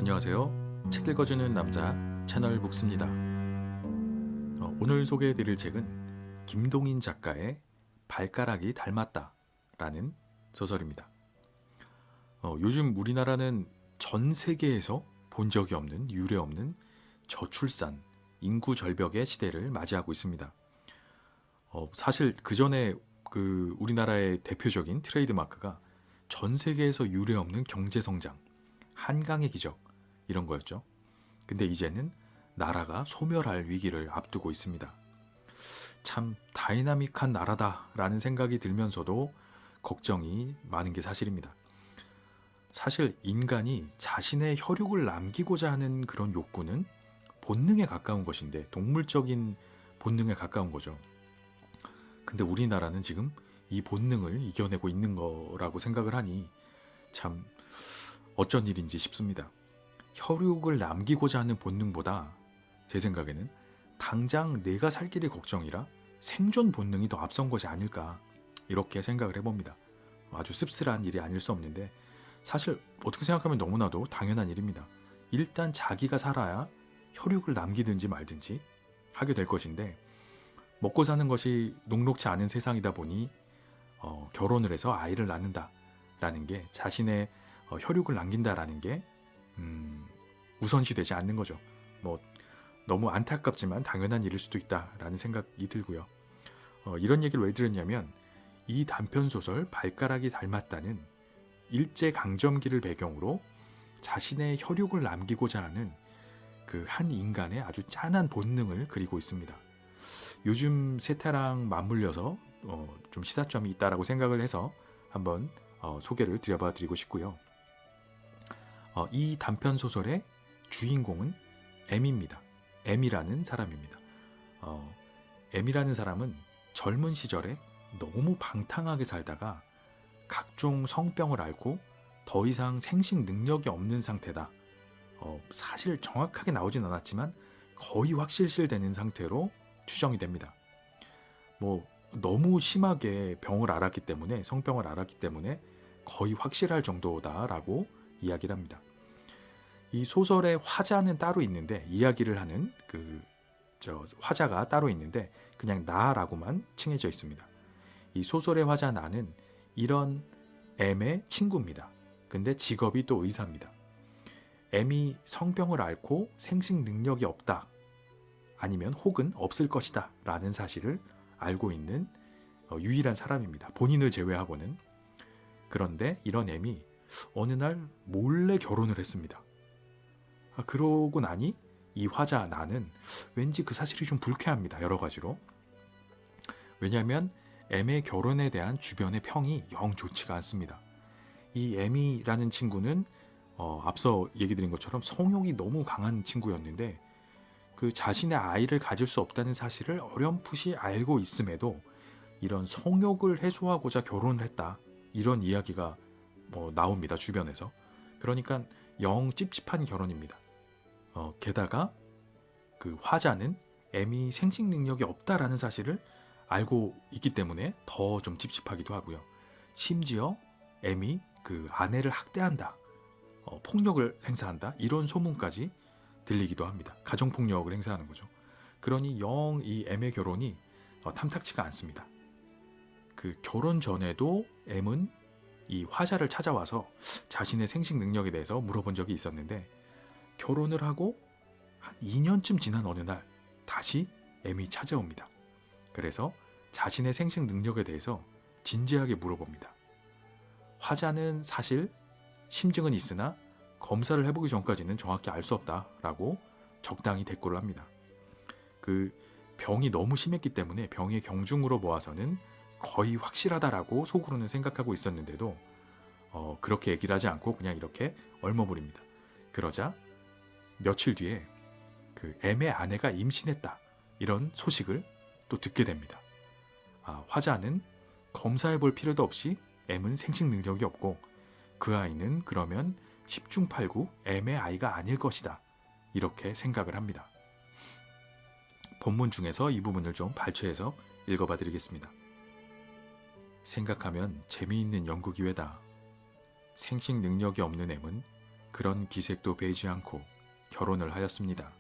안녕하세요. 책 읽어주는 남자 채널 북스입니다. 오늘 소개해드릴 책은 김동인 작가의 발가락이 닮았다 라는 소설입니다. 요즘 우리나라는 전 세계에서 본 적이 없는 유례 없는 저출산, 인구 절벽의 시대를 맞이하고 있습니다. 사실 그 전에 우리나라의 대표적인 트레이드 마크가 전 세계에서 유례 없는 경제 성장, 한강의 기적 이런 거였죠. 근데 이제는 나라가 소멸할 위기를 앞두고 있습니다. 참 다이나믹한 나라다라는 생각이 들면서도 걱정이 많은 게 사실입니다. 사실 인간이 자신의 혈육을 남기고자 하는 그런 욕구는 본능에 가까운 것인데, 동물적인 본능에 가까운 거죠. 근데 우리나라는 지금 이 본능을 이겨내고 있는 거라고 생각을 하니 참 어쩐 일인지 싶습니다. 혈육을 남기고자 하는 본능보다 제 생각에는 당장 내가 살 길이 걱정이라 생존 본능이 더 앞선 것이 아닐까, 이렇게 생각을 해봅니다. 아주 씁쓸한 일이 아닐 수 없는데 사실 어떻게 생각하면 너무나도 당연한 일입니다. 일단 자기가 살아야 혈육을 남기든지 말든지 하게 될 것인데, 먹고 사는 것이 녹록치 않은 세상이다 보니 결혼을 해서 아이를 낳는다라는 게, 자신의 혈육을 남긴다라는 게 우선시되지 않는 거죠. 너무 안타깝지만 당연한 일일 수도 있다라는 생각이 들고요. 이런 얘기를 왜 드렸냐면, 이 단편소설 발가락이 닮았다는 일제강점기를 배경으로 자신의 혈육을 남기고자 하는 그 한 인간의 아주 짠한 본능을 그리고 있습니다. 요즘 세태랑 맞물려서 좀 시사점이 있다라고 생각을 해서 한번 소개를 드리고 싶고요. 이 단편소설의 주인공은 M입니다. M이라는 사람입니다. M이라는 사람은 젊은 시절에 너무 방탕하게 살다가 각종 성병을 앓고 더 이상 생식 능력이 없는 상태다. 사실 정확하게 나오진 않았지만 거의 확실시되는 상태로 추정이 됩니다. 너무 심하게 병을 앓았기 때문에, 성병을 앓았기 때문에 거의 확실할 정도다라고 이야기를 합니다. 이 소설의 화자는 따로 있는데, 이야기를 하는 화자가 따로 있는데 그냥 나라고만 칭해져 있습니다. 이 소설의 화자 나는 이런 M의 친구입니다. 근데 직업이 또 의사입니다. M이 성병을 앓고 생식 능력이 없다, 아니면 혹은 없을 것이다 라는 사실을 알고 있는 유일한 사람입니다. 본인을 제외하고는. 그런데 이런 M이 어느 날 몰래 결혼을 했습니다. 그러고 나니 이 화자 나는 왠지 그 사실이 좀 불쾌합니다. 여러 가지로. 왜냐하면 M의 결혼에 대한 주변의 평이 영 좋지가 않습니다. 이 M이라는 친구는 앞서 얘기 드린 것처럼 성욕이 너무 강한 친구였는데, 그 자신의 아이를 가질 수 없다는 사실을 어렴풋이 알고 있음에도 이런 성욕을 해소하고자 결혼을 했다, 이런 이야기가 나옵니다. 주변에서. 그러니까 영 찝찝한 결혼입니다. 게다가 그 화자는 M이 생식 능력이 없다라는 사실을 알고 있기 때문에 더 좀 찝찝하기도 하고요. 심지어 M이 그 아내를 학대한다, 폭력을 행사한다, 이런 소문까지 들리기도 합니다. 가정폭력을 행사하는 거죠. 그러니 영 이 M의 결혼이 탐탁치가 않습니다. 그 결혼 전에도 M은 이 화자를 찾아와서 자신의 생식 능력에 대해서 물어본 적이 있었는데, 결혼을 하고 한 2년쯤 지난 어느 날 다시 M이 찾아옵니다. 그래서 자신의 생식 능력에 대해서 진지하게 물어봅니다. 화자는 사실 심증은 있으나 검사를 해보기 전까지는 정확히 알 수 없다라고 적당히 대꾸를 합니다. 그 병이 너무 심했기 때문에 병의 경중으로 보아서는 거의 확실하다라고 속으로는 생각하고 있었는데도 그렇게 얘기를 하지 않고 그냥 이렇게 얼머무립니다. 그러자 며칠 뒤에 그 M의 아내가 임신했다, 이런 소식을 또 듣게 됩니다. 화자는 검사해 볼 필요도 없이 M은 생식 능력이 없고 그 아이는 그러면 10중 8구 M의 아이가 아닐 것이다, 이렇게 생각을 합니다. 본문 중에서 이 부분을 좀 발췌해서 읽어봐 드리겠습니다. 생각하면 재미있는 연구 기회다. 생식 능력이 없는 M은 그런 기색도 배지 않고 결혼을 하였습니다.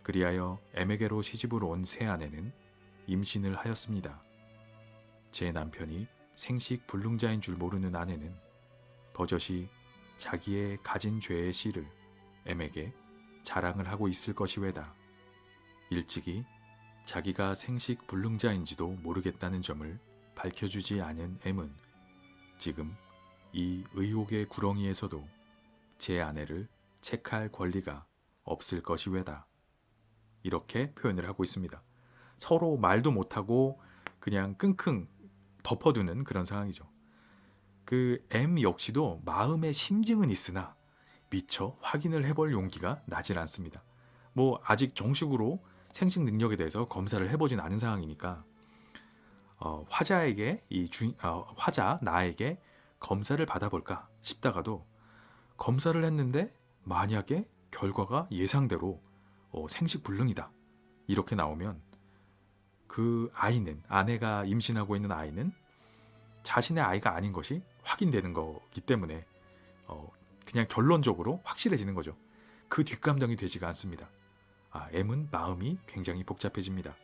그리하여 M에게로 시집으로 온 새 아내는 임신을 하였습니다. 제 남편이 생식 불능자인 줄 모르는 아내는 버젓이 자기의 가진 죄의 씨를 M에게 자랑을 하고 있을 것이외다. 일찍이 자기가 생식 불능자인지도 모르겠다는 점을 밝혀주지 않은 M은 지금 이 의혹의 구렁이에서도 제 아내를 책할 권리가 없을 것이외다. 이렇게 표현을 하고 있습니다. 서로 말도 못하고 그냥 끙끙 덮어두는 그런 상황이죠. 그 M 역시도 마음의 심증은 있으나 미처 확인을 해볼 용기가 나질 않습니다. 뭐 아직 정식으로 생식 능력에 대해서 검사를 해보진 않은 상황이니까 화자에게 화자 나에게 검사를 받아볼까 싶다가도 검사를 했는데 만약에 결과가 예상대로 생식 불능이다 이렇게 나오면 그 아이는 아내가 임신하고 있는 아이는 자신의 아이가 아닌 것이 확인되는 거기 때문에 그냥 결론적으로 확실해지는 거죠. 그 뒷감당이 되지가 않습니다. M은 마음이 굉장히 복잡해집니다.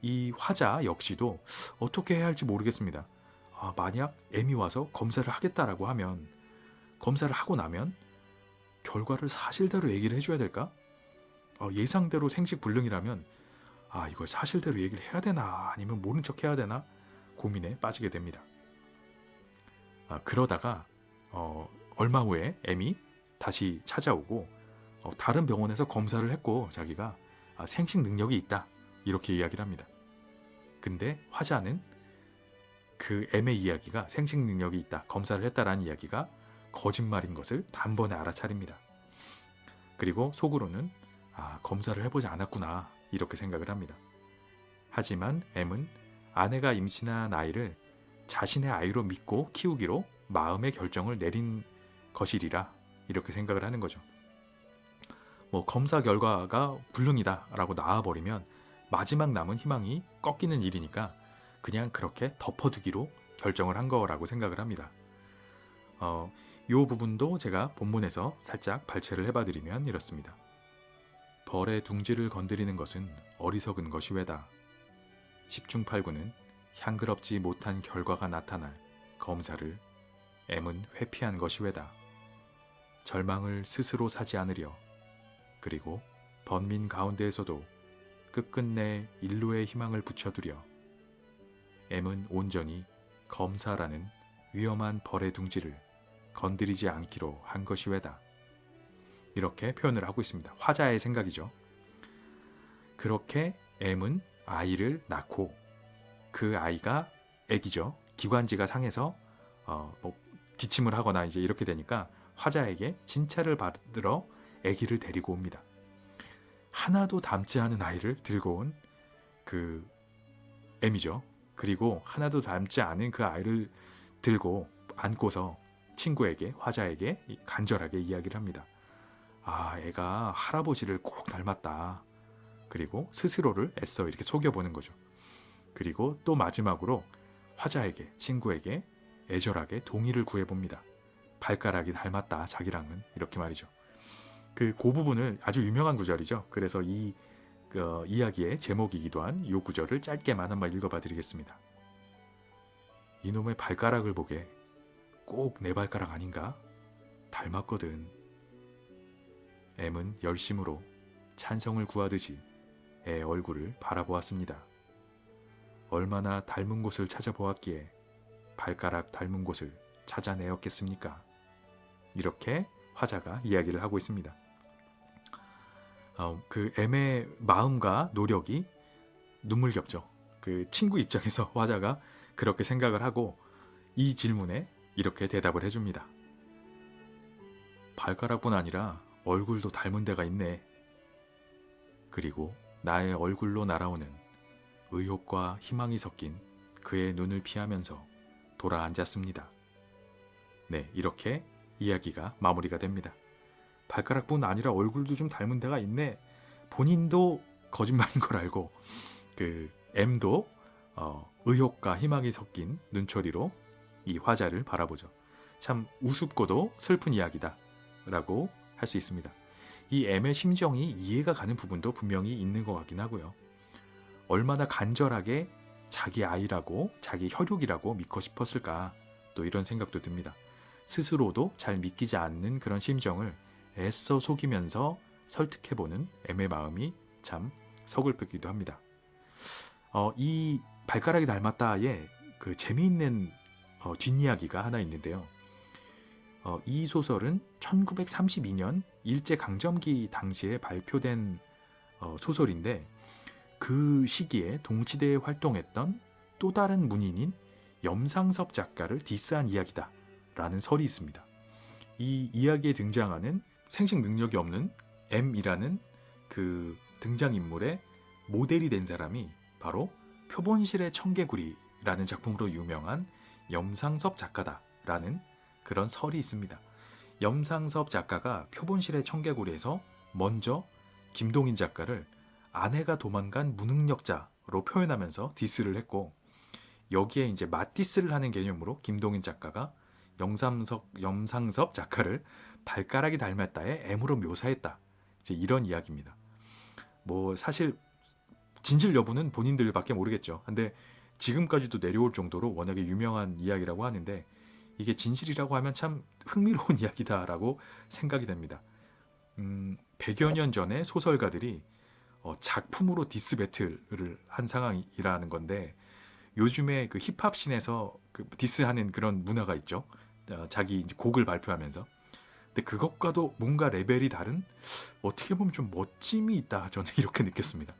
이 화자 역시도 어떻게 해야 할지 모르겠습니다. 만약 M이 와서 검사를 하겠다라고 하면 검사를 하고 나면 결과를 사실대로 얘기를 해줘야 될까? 예상대로 생식 불능이라면 이걸 사실대로 얘기를 해야 되나 아니면 모른 척 해야 되나 고민에 빠지게 됩니다. 그러다가 얼마 후에 M이 다시 찾아오고 다른 병원에서 검사를 했고 자기가 생식 능력이 있다 이렇게 이야기를 합니다. 근데 화자는 그 M의 이야기가 생식 능력이 있다 검사를 했다라는 이야기가 거짓말인 것을 단번에 알아차립니다. 그리고 속으로는 검사를 해보지 않았구나 이렇게 생각을 합니다. 하지만 M은 아내가 임신한 아이를 자신의 아이로 믿고 키우기로 마음의 결정을 내린 것이리라 이렇게 생각을 하는 거죠. 검사 결과가 불능이다 라고 나와버리면 마지막 남은 희망이 꺾이는 일이니까 그냥 그렇게 덮어두기로 결정을 한 거라고 생각을 합니다. 이 부분도 제가 본문에서 살짝 발췌를 해봐드리면 이렇습니다. 벌의 둥지를 건드리는 것은 어리석은 것이외다. 10중 8구는 향그럽지 못한 결과가 나타날 검사를 M은 회피한 것이외다. 절망을 스스로 사지 않으려 그리고 번민 가운데에서도 끝끝내 인로의 희망을 붙여두려 M은 온전히 검사라는 위험한 벌의 둥지를 건드리지 않기로 한 것이외다. 이렇게 표현을 하고 있습니다. 화자의 생각이죠. 그렇게 M은 아이를 낳고 그 아이가 아기죠. 기관지가 상해서 기침을 하거나 이제 이렇게 되니까 화자에게 진찰을 받으러 아기를 데리고 옵니다. 하나도 닮지 않은 아이를 들고 온 그 M이죠. 그리고 하나도 닮지 않은 그 아이를 들고 안고서 친구에게 화자에게 간절하게 이야기를 합니다. 애가 할아버지를 꼭 닮았다. 그리고 스스로를 애써 이렇게 속여보는 거죠. 그리고 또 마지막으로 화자에게 친구에게 애절하게 동의를 구해봅니다. 발가락이 닮았다 자기랑은 이렇게 말이죠. 그 부분을 아주 유명한 구절이죠. 그래서 이 이야기의 제목이기도 한 이 구절을 짧게만 한번 읽어봐 드리겠습니다. 이놈의 발가락을 보게 꼭 내 발가락 아닌가? 닮았거든. M은 열심으로 찬성을 구하듯이 애 얼굴을 바라보았습니다. 얼마나 닮은 곳을 찾아보았기에 발가락 닮은 곳을 찾아내었겠습니까? 이렇게 화자가 이야기를 하고 있습니다. 그 M의 마음과 노력이 눈물겹죠. 그 친구 입장에서 화자가 그렇게 생각을 하고 이 질문에 이렇게 대답을 해줍니다. 발가락뿐 아니라 얼굴도 닮은 데가 있네. 그리고 나의 얼굴로 날아오는 의욕과 희망이 섞인 그의 눈을 피하면서 돌아 앉았습니다. 네, 이렇게 이야기가 마무리가 됩니다. 발가락뿐 아니라 얼굴도 좀 닮은 데가 있네. 본인도 거짓말인 걸 알고 그 M도 의욕과 희망이 섞인 눈초리로 이 화자를 바라보죠. 참 우습고도 슬픈 이야기다. 라고 할 수 있습니다. 이 M의 심정이 이해가 가는 부분도 분명히 있는 것 같긴 하고요. 얼마나 간절하게 자기 아이라고, 자기 혈육이라고 믿고 싶었을까, 또 이런 생각도 듭니다. 스스로도 잘 믿기지 않는 그런 심정을 애써 속이면서 설득해보는 M의 마음이 참 서글프기도 합니다. 이 발가락이 닮았다에 그 재미있는 뒷이야기가 하나 있는데요. 이 소설은 1932년 일제강점기 당시에 발표된 소설인데, 그 시기에 동치대에 활동했던 또 다른 문인인 염상섭 작가를 디스한 이야기다 라는 설이 있습니다. 이 이야기에 등장하는 생식 능력이 없는 M이라는 그 등장인물의 모델이 된 사람이 바로 표본실의 청개구리라는 작품으로 유명한 염상섭 작가다라는 그런 설이 있습니다. 염상섭 작가가 표본실의 청개구리에서 먼저 김동인 작가를 아내가 도망간 무능력자로 표현하면서 디스를 했고, 여기에 이제 맞디스를 하는 개념으로 김동인 작가가 염상섭 작가를 발가락이 닮았다에 M으로 묘사했다. 이제 이런 이야기입니다. 뭐 사실 진실 여부는 본인들밖에 모르겠죠. 근데 지금까지도 내려올 정도로 워낙에 유명한 이야기라고 하는데, 이게 진실이라고 하면 참 흥미로운 이야기다라고 생각이 됩니다. 100여 년 전에 소설가들이 작품으로 디스 배틀을 한 상황이라는 건데, 요즘에 그 힙합 씬에서 그 디스하는 그런 문화가 있죠. 자기 이제 곡을 발표하면서. 근데 그것과도 뭔가 레벨이 다른, 어떻게 보면 좀 멋짐이 있다, 저는 이렇게 느꼈습니다.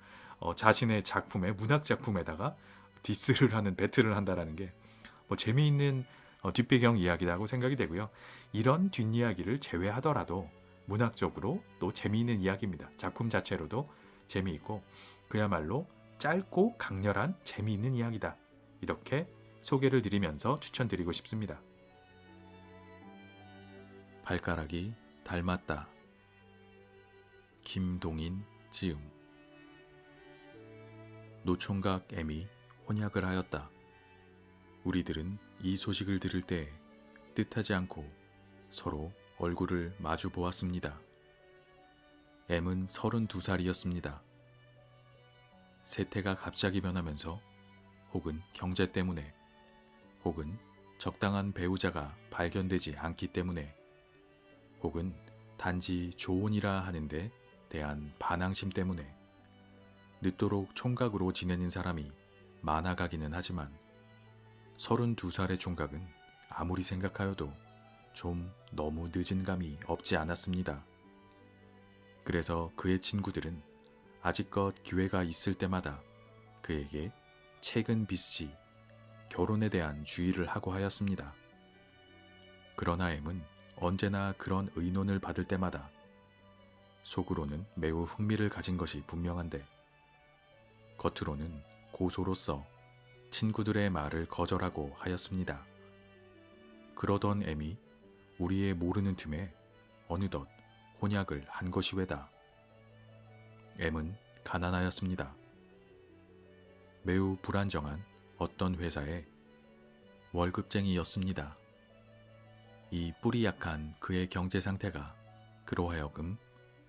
자신의 작품에, 문학 작품에다가 디스를 하는, 배틀을 한다라는 게 뭐 재미있는 뒷배경 이야기라고 생각이 되고요. 이런 뒷이야기를 제외하더라도 문학적으로 또 재미있는 이야기입니다. 작품 자체로도 재미있고 그야말로 짧고 강렬한 재미있는 이야기다. 이렇게 소개를 드리면서 추천드리고 싶습니다. 발가락이 닮았다. 김동인 지음. 노총각 M이 혼약을 하였다. 우리들은 이 소식을 들을 때 뜻하지 않고 서로 얼굴을 마주 보았습니다. M은 32살이었습니다. 세태가 갑자기 변하면서 혹은 경제 때문에 혹은 적당한 배우자가 발견되지 않기 때문에 혹은 단지 조언이라 하는데 대한 반항심 때문에 늦도록 총각으로 지내는 사람이 많아가기는 하지만 32살의 총각은 아무리 생각하여도 좀 너무 늦은 감이 없지 않았습니다. 그래서 그의 친구들은 아직껏 기회가 있을 때마다 그에게 책은 비스지 결혼에 대한 주의를 하고 하였습니다. 그러나 M은 언제나 그런 의논을 받을 때마다 속으로는 매우 흥미를 가진 것이 분명한데 겉으로는 고소로서 친구들의 말을 거절하고 하였습니다. 그러던 M이 우리의 모르는 틈에 어느덧 혼약을 한 것이 왜다. M은 가난하였습니다. 매우 불안정한 어떤 회사의 월급쟁이였습니다. 이 뿌리 약한 그의 경제 상태가 그로 하여금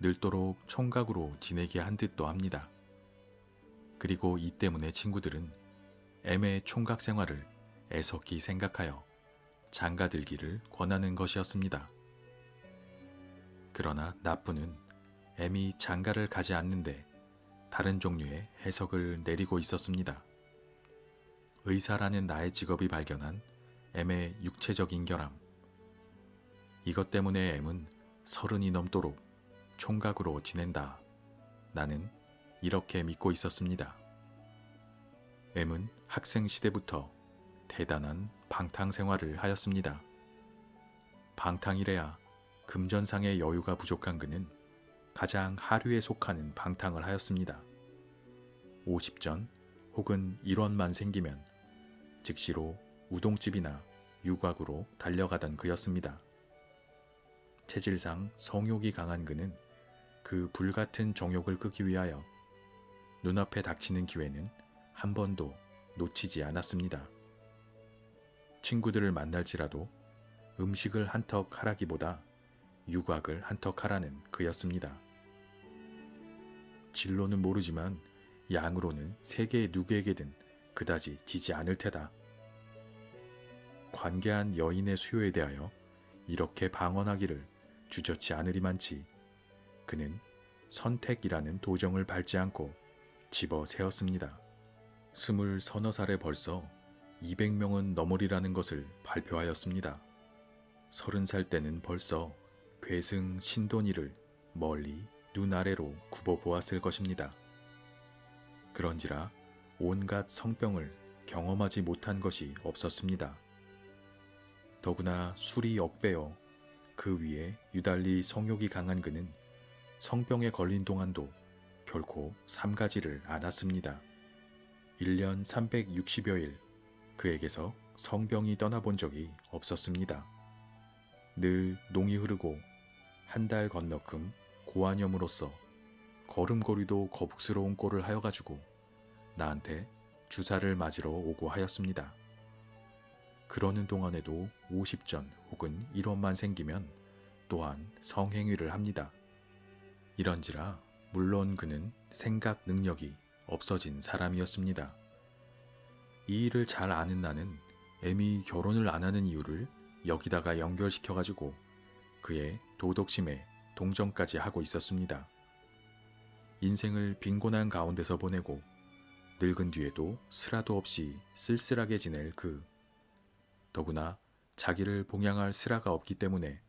늙도록 총각으로 지내게 한 듯도 합니다. 그리고 이 때문에 친구들은 M의 총각 생활을 애석히 생각하여 장가들기를 권하는 것이었습니다. 그러나 나쁘는 M이 장가를 가지 않는데 다른 종류의 해석을 내리고 있었습니다. 의사라는 나의 직업이 발견한 M의 육체적인 결함. 이것 때문에 M은 30이 넘도록 총각으로 지낸다. 나는 이렇게 믿고 있었습니다. M은 학생 시대부터 대단한 방탕 생활을 하였습니다. 방탕이래야 금전상의 여유가 부족한 그는 가장 하류에 속하는 방탕을 하였습니다. 50전 혹은 1원만 생기면 즉시로 우동집이나 유곽으로 달려가던 그였습니다. 체질상 성욕이 강한 그는 그 불같은 정욕을 끄기 위하여 눈앞에 닥치는 기회는 한 번도 놓치지 않았습니다. 친구들을 만날지라도 음식을 한턱 하라기보다 유곽을 한턱하라는 그였습니다. 진로는 모르지만 양으로는 세계의 누구에게든 그다지 지지 않을 테다. 관계한 여인의 수요에 대하여 이렇게 방언하기를 주저치 않으리만치 그는 선택이라는 도정을 밟지 않고 집어 세웠습니다. 20서너 살에 벌써 200명은 넘으리라는 것을 발표하였습니다. 30살 때는 벌써 괴승 신돈이를 멀리 눈아래로 굽어보았을 것입니다. 그런지라 온갖 성병을 경험하지 못한 것이 없었습니다. 더구나 술이 억배어 그 위에 유달리 성욕이 강한 그는 성병에 걸린 동안도 결코 삼가지를 않았습니다. 1년 360여일 그에게서 성병이 떠나본 적이 없었습니다. 늘 농이 흐르고 한 달 건너큼 고환염으로써 걸음걸이도 거북스러운 꼴을 하여가지고 나한테 주사를 맞으러 오고 하였습니다. 그러는 동안에도 50전 혹은 1원만 생기면 또한 성행위를 합니다. 이런지라 물론 그는 생각 능력이 없어진 사람이었습니다. 이 일을 잘 아는 나는 애미 결혼을 안 하는 이유를 여기다가 연결시켜가지고 그의 도덕심에 동정까지 하고 있었습니다. 인생을 빈곤한 가운데서 보내고 늙은 뒤에도 슬라도 없이 쓸쓸하게 지낼 더구나 자기를 봉양할 슬라가 없기 때문에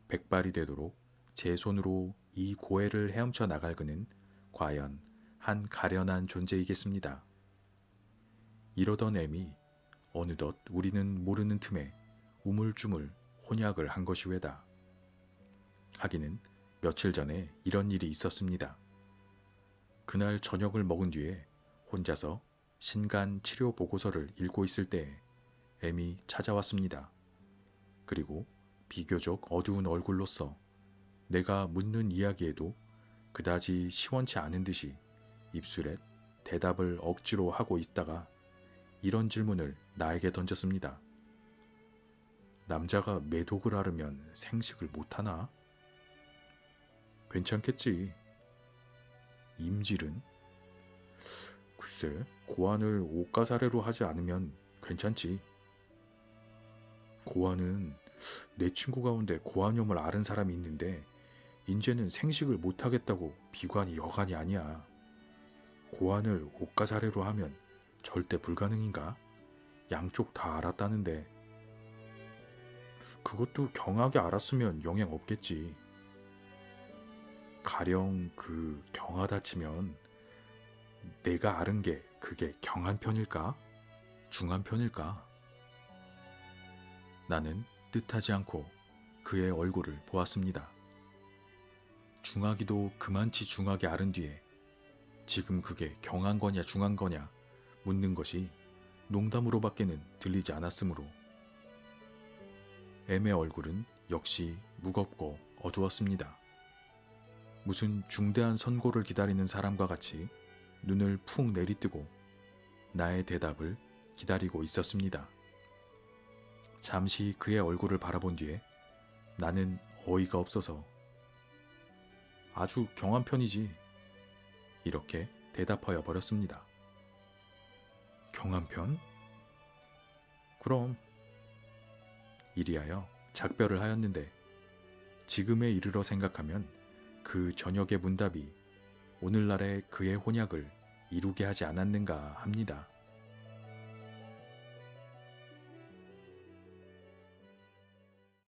백발이 되도록 제 손으로 이 고해를 헤엄쳐 나갈 그는 과연 한 가련한 존재이겠습니다. 이러던 애미 어느덧 우리는 모르는 틈에 우물쭈물 혼약을 한 것이 왜다. 하기는 며칠 전에 이런 일이 있었습니다. 그날 저녁을 먹은 뒤에 혼자서 신간 치료 보고서를 읽고 있을 때에 애미 찾아왔습니다. 그리고 비교적 어두운 얼굴로서 내가 묻는 이야기에도 그다지 시원치 않은 듯이 입술에 대답을 억지로 하고 있다가 이런 질문을 나에게 던졌습니다. 남자가 매독을 앓으면 생식을 못하나? 괜찮겠지. 임질은? 글쎄, 고환을 옷가사래로 하지 않으면 괜찮지. 고환은 내 친구 가운데 고환염을 앓은 사람이 있는데 인제는 생식을 못하겠다고 비관이 여간이 아니야. 고환을 옷가사래로 하면 절대 불가능인가? 양쪽 다 알았다는데. 그것도 경하게 알았으면 영향 없겠지. 가령 경하다 치면 내가 앓은 게 그게 경한 편일까? 중한 편일까? 나는 뜻하지 않고 그의 얼굴을 보았습니다. 중하기도 그만치 중하게 앓은 뒤에 지금 그게 경한 거냐 중한 거냐 묻는 것이 농담으로밖에는 들리지 않았으므로 애의 얼굴은 역시 무겁고 어두웠습니다. 무슨 중대한 선고를 기다리는 사람과 같이 눈을 푹 내리뜨고 나의 대답을 기다리고 있었습니다. 잠시 그의 얼굴을 바라본 뒤에 나는 어이가 없어서 아주 경한 편이지 이렇게 대답하여 버렸습니다. 경한 편? 그럼 이리하여 작별을 하였는데 지금에 이르러 생각하면 그 저녁의 문답이 오늘날의 그의 혼약을 이루게 하지 않았는가 합니다.